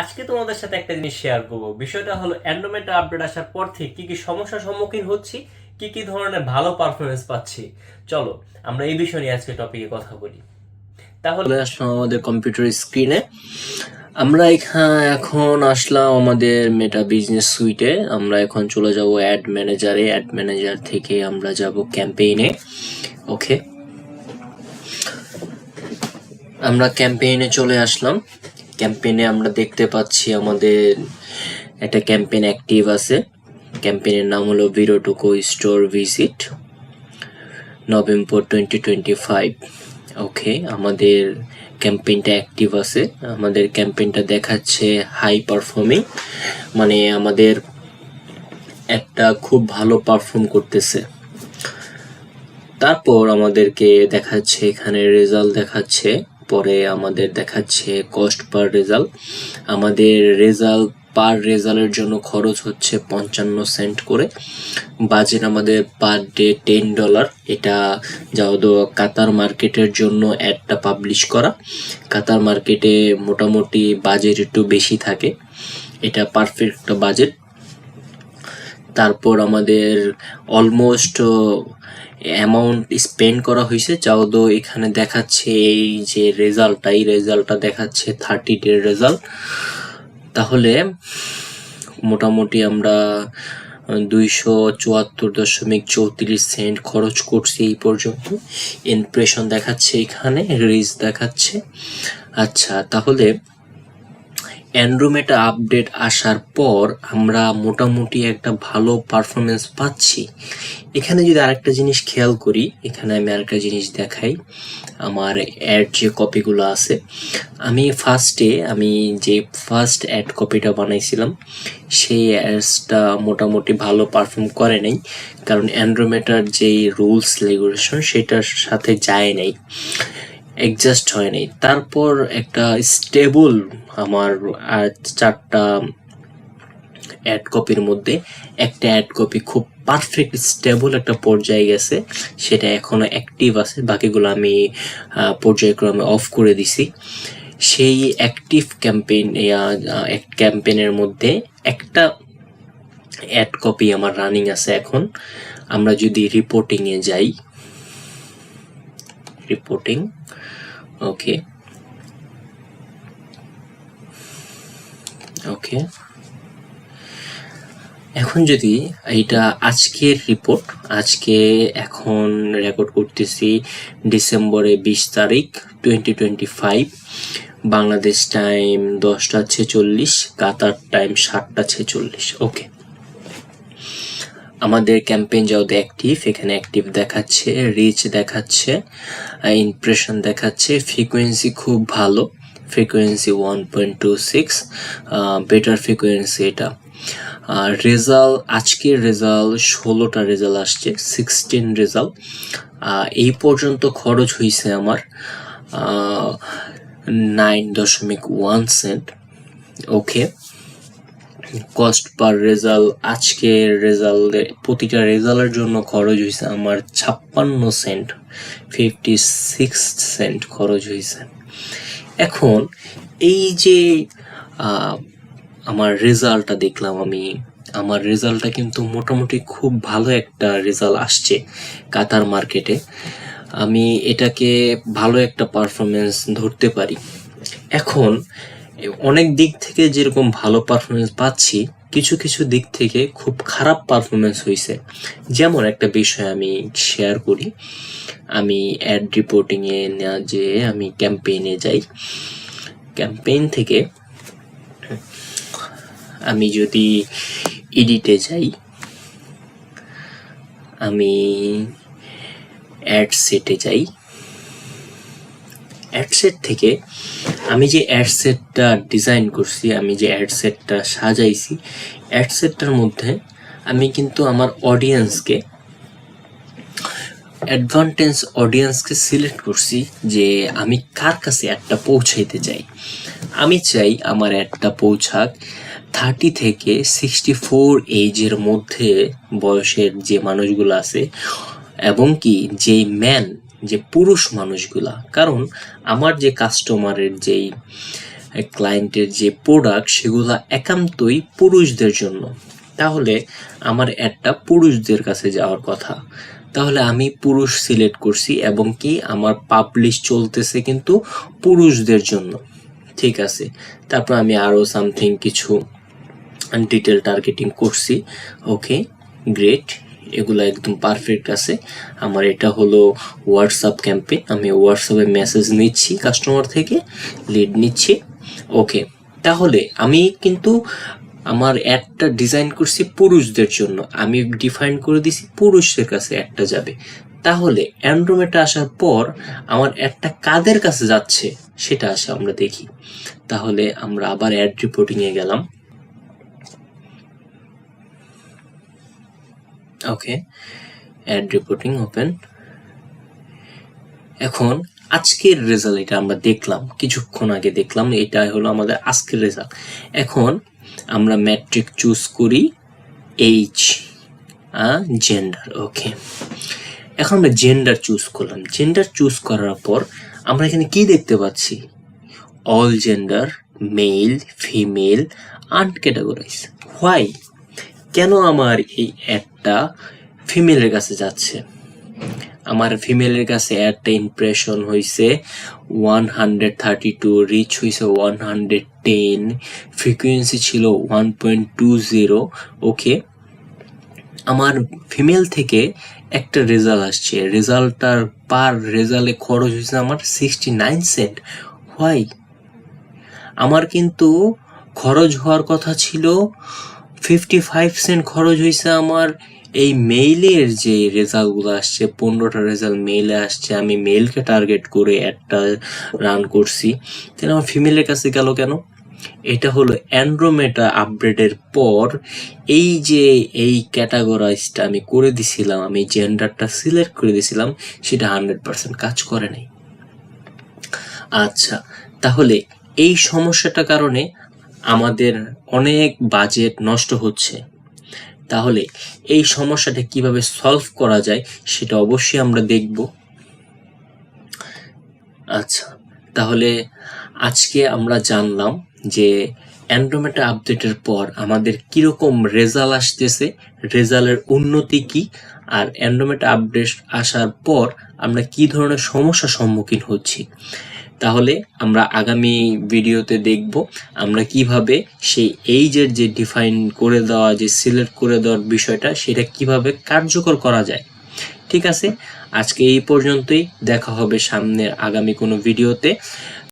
আজকে তোমাদের সাথে একটা জিনিস শেয়ার করব। বিষয়টা হলো অ্যান্ড্রয়েড আপডেট আসার পর থেকে কি কি সমস্যার সম্মুখীন হচ্ছি, কি কি ধরনের ভালো পারফরমেন্স পাচ্ছি। চলো আমরা এই বিষয় নিয়ে আজকে টপিকে কথা বলি। তাহলে আসলাম আমাদের কম্পিউটার স্ক্রিনে। আমরা এখন আসলাম আমাদের মেটা বিজনেস সুইটে। আমরা এখন চলে যাব অ্যাড ম্যানেজারে। অ্যাড ম্যানেজার থেকে আমরা যাব ক্যাম্পেইনে। ওকে, আমরা ক্যাম্পেইনে চলে আসলাম। ক্যাম্পেইনে আমরা দেখতে পাচ্ছি আমাদের একটা ক্যাম্পেইন অ্যাক্টিভ আছে। ক্যাম্পেইনের নাম হলো ভিরো টোকো স্টোর ভিজিট নভেম্বর 2025। ওকে, আমাদের ক্যাম্পেইনটা অ্যাক্টিভ আছে। আমাদের ক্যাম্পেইনটা দেখাচ্ছে হাই পারফর্মিং, মানে আমাদের একটা খুব ভালো পারফর্ম করতেছে। তারপর আমাদেরকে দেখাচ্ছে এখানে রেজাল্ট দেখাচ্ছে, পরে আমাদের দেখাচ্ছে কস্ট পার রেজাল্ট। আমাদের রেজাল্ট পার রেজাল্টের জন্য খরচ হচ্ছে 55 সেন্ট করে। বাজেট আমাদের পার ডে $10। এটা যেহেতু কাতার মার্কেটের জন্য অ্যাডটা পাবলিশ করা, কাতার মার্কেটে মোটামুটি বাজেট একটু বেশি থাকে, এটা পারফেক্ট বাজেট। তারপর আমাদের অলমোস্ট অ্যামাউন্ট স্পেন্ড করা হয়েছে, যেহেতু এখানে দেখাচ্ছে এই যে রেজাল্টটা, এই রেজাল্টটা দেখাচ্ছে 30 ডে রেজাল্ট। তাহলে মোটামুটি আমরা 274.34 সেন্ট খরচ করছি এই পর্যন্ত। ইমপ্রেশন দেখাচ্ছে এখানে, রিচ দেখাচ্ছে। আচ্ছা, তাহলে অ্যান্ড্রয়েড আপডেট আসার পর আমরা মোটামুটি একটা ভালো পারফরমেন্স পাচ্ছি। এখানে যদি আরেকটা জিনিস খেয়াল করি, এখানে আমি আরেকটা জিনিস দেখাই। আমার অ্যাড যে কপিগুলো আছে, আমি যে ফার্স্ট অ্যাড কপিটা বানাইছিলাম, সেই অ্যাডসটা মোটামুটি ভালো পারফর্ম করে নাই, কারণ অ্যান্ড্রোমেটার যেই রুলস রেগুলেশন সেটার সাথে যায় নাই, অ্যাডজাস্ট হয় নাই। তারপর একটা স্টেবল আমার 4টা অ্যাড কপির মধ্যে একটা অ্যাড কপি খুব পারফেক্ট স্টেবল একটা পর্যায়ে গেছে, সেটা এখনো অ্যাক্টিভ আছে। বাকিগুলো আমি পর্যায়ক্রমে অফ করে দিছি। সেই অ্যাক্টিভ ক্যাম্পেইনের মধ্যে একটা অ্যাড কপি আমার রানিং আছে এখন। আমরা যদি রিপোর্টিংয়ে যাই, রিপোর্টিং, ওকে ওকে এখন যদি এইটা আজকের রিপোর্ট, আজকে এখন রেকর্ড করতেছি ডিসেম্বরের 20 তারিখ 2025, বাংলাদেশ টাইম 10টা 46, কাতার টাইম 7টা 46। ওকে, আমাদের ক্যাম্পেইন যেহেতু অ্যাক্টিভ, এখানে অ্যাক্টিভ দেখাচ্ছে, রিচ দেখাচ্ছে, ইমপ্রেশন দেখাচ্ছে, ফ্রিকোয়েন্সি খুব ভালো, ফ্রিকোয়েন্সি 1.26, বেটার ফ্রিকোয়েন্সি এটা। রেজাল্ট, আজকের রেজাল্ট 16টা রেজাল্ট আসছে, 16 রেজাল্ট। এই পর্যন্ত খরচ হয়েছে আমার 9.1 সেন্ট। ওকে, কস্ট পার রেজাল্ট, আজকের রেজাল্টে প্রতিটা রেজাল্টের জন্য খরচ হয়েছে আমার 56 সেন্ট, 56 সেন্ট খরচ হয়েছে। এখন এই যে আমার রেজাল্টটা দেখলাম, আমার রেজাল্টটা কিন্তু মোটামুটি খুব ভালো একটা রেজাল্ট আসছে কাতার মার্কেটে। আমি এটাকে ভালো একটা পারফরমেন্স ধরতে পারি। এখন অনেক দিক থেকে যেরকম ভালো পারফরমেন্স পাচ্ছি, কিছু কিছু দিক থেকে খুব খারাপ পারফরমেন্স হয়েছে। যেমন একটা বিষয় আমি শেয়ার করি, আমি অ্যাড রিপোর্টিংয়ে না যে আমি ক্যাম্পেইনে যাই, ক্যাম্পেইন থেকে আমি যদি এডিটে যাই, আমি অ্যাড সেটে যাই, অ্যাড সেট থেকে আমি যে অ্যাড সেটটা ডিজাইন করছি, আমি যে অ্যাড সেটটা সাজাইছি, অ্যাড সেটটার মধ্যে আমি কিন্তু আমার অডিয়েন্সকে সিলেক্ট করছি যে আমি কার কাছে অ্যাডটা পৌঁছাইতে চাই। আমি চাই আমার অ্যাডটা পৌঁছাক 30 থেকে 64 এজের মধ্যে বয়সের যে মানুষগুলো আছে, এবং কি যে পুরুষ মানুষগুলা। কারণ আমার যে কাস্টমারের যেই ক্লায়েন্টের যে প্রোডাক্ট সেগুলা একান্তই পুরুষদের জন্য, তাহলে আমার অ্যাডটা পুরুষদের কাছে যাওয়ার কথা। তাহলে আমি পুরুষ সিলেক্ট করছি এবং কি আমার পাবলিশ চলতেছে কিন্তু পুরুষদের জন্য, ঠিক আছে। তারপর আমি আরও সামথিং কিছু ডিটেল টার্গেটিং করছি। ওকে, গ্রেট, এগুলো একদম পারফেক্ট আছে। আমার এটা হলো হোয়াটসঅ্যাপ ক্যাম্পেইন, আমি হোয়াটসঅ্যাপে মেসেজ নিচ্ছি, কাস্টমার থেকে লিড নিচ্ছি। ওকে, তাহলে আমি কিন্তু আমার অ্যাডটা ডিজাইন করছি পুরুষদের জন্য, আমি ডিফাইন করে দিছি পুরুষদের কাছে অ্যাডটা যাবে। তাহলে অ্যান্ড্রোমেটা আসার পর আমার অ্যাডটা কাদের কাছে যাচ্ছে সেটা আসে আমরা দেখি। তাহলে আমরা আবার অ্যাড রিপোর্টিংয়ে গেলাম। ওকে, অ্যাড রিপোর্টিং ওপেন। এখন আজকের রেজাল্ট এটা আমরা দেখলাম, কিছুক্ষণ আগে দেখলাম, এটা হলো আমাদের আজকের রেজাল্ট। এখন আমরা ম্যাট্রিক চুজ করি এইচ, জেন্ডার। ওকে, এখন আমরা জেন্ডার চুজ করলাম। জেন্ডার চুজ করার পর আমরা এখানে কি দেখতে পাচ্ছি, all gender, male, female, uncategorize. Why, কেন আমার এই অ্যাডটা ফিমেলের কাছে যাচ্ছে? আমার ফিমেলের কাছে অ্যাডটা ইমপ্রেশন হয়েছে 132, রিচ হয়েছে 110, ফ্রিকুয়েন্সি ছিল 1.20। ওকে, আমার ফিমেল থেকে একটা রেজাল্ট আসছে, রেজাল্টটার পার রেজাল্টে খরচ হয়েছে আমার 69 সেন্ট। হোয়াই, আমার কিন্তু খরচ হওয়ার কথা ছিল 55 সেন্ট, খরচ হয়েছে আমার এই মেইলের যে রেজাল্টগুলো আসছে, 15টা রেজাল্ট মেইলে আসছে, আমি মেইলকে টার্গেট করে একটা রান করছি, তাহলে আমার ফিমেলের কাছে গেল কেন? এটা হলো অ্যান্ড্রোমেটা আপডেটের পর এই যে এই ক্যাটাগরাইজটা আমি করে দিছিলাম, আমি জেন্ডারটা সিলেক্ট করে দিছিলাম, সেটা 100% কাজ করে নাই। আচ্ছা, তাহলে এই সমস্যাটার কারণে আমাদের অনেক বাজেট নষ্ট হচ্ছে। তাহলে এই সমস্যাটা কিভাবে সলভ করা যায় সেটা অবশ্যই আমরা দেখব। আচ্ছা, তাহলে আজকে আমরা জানলাম যে অ্যান্ড্রোমেটা আপডেটের পর আমাদের কিরকম রেজাল্ট আসতেছে, রেজাল্টের উন্নতি কি, আর অ্যান্ড্রোমেটা আপডেট আসার পর আমরা কি ধরনের সমস্যার সম্মুখীন হচ্ছি। তাহলে আমরা আগামী ভিডিওতে দেখব আমরা কিভাবে সেই এইজের যে ডিফাইন করে দেওয়া, যে সিলেক্ট করে দেওয়ার বিষয়টা, সেটা কিভাবে কার্যকর করা যায়। ঠিক আছে, আজকে এই পর্যন্তই, দেখা হবে সামনের আগামী কোনো ভিডিওতে।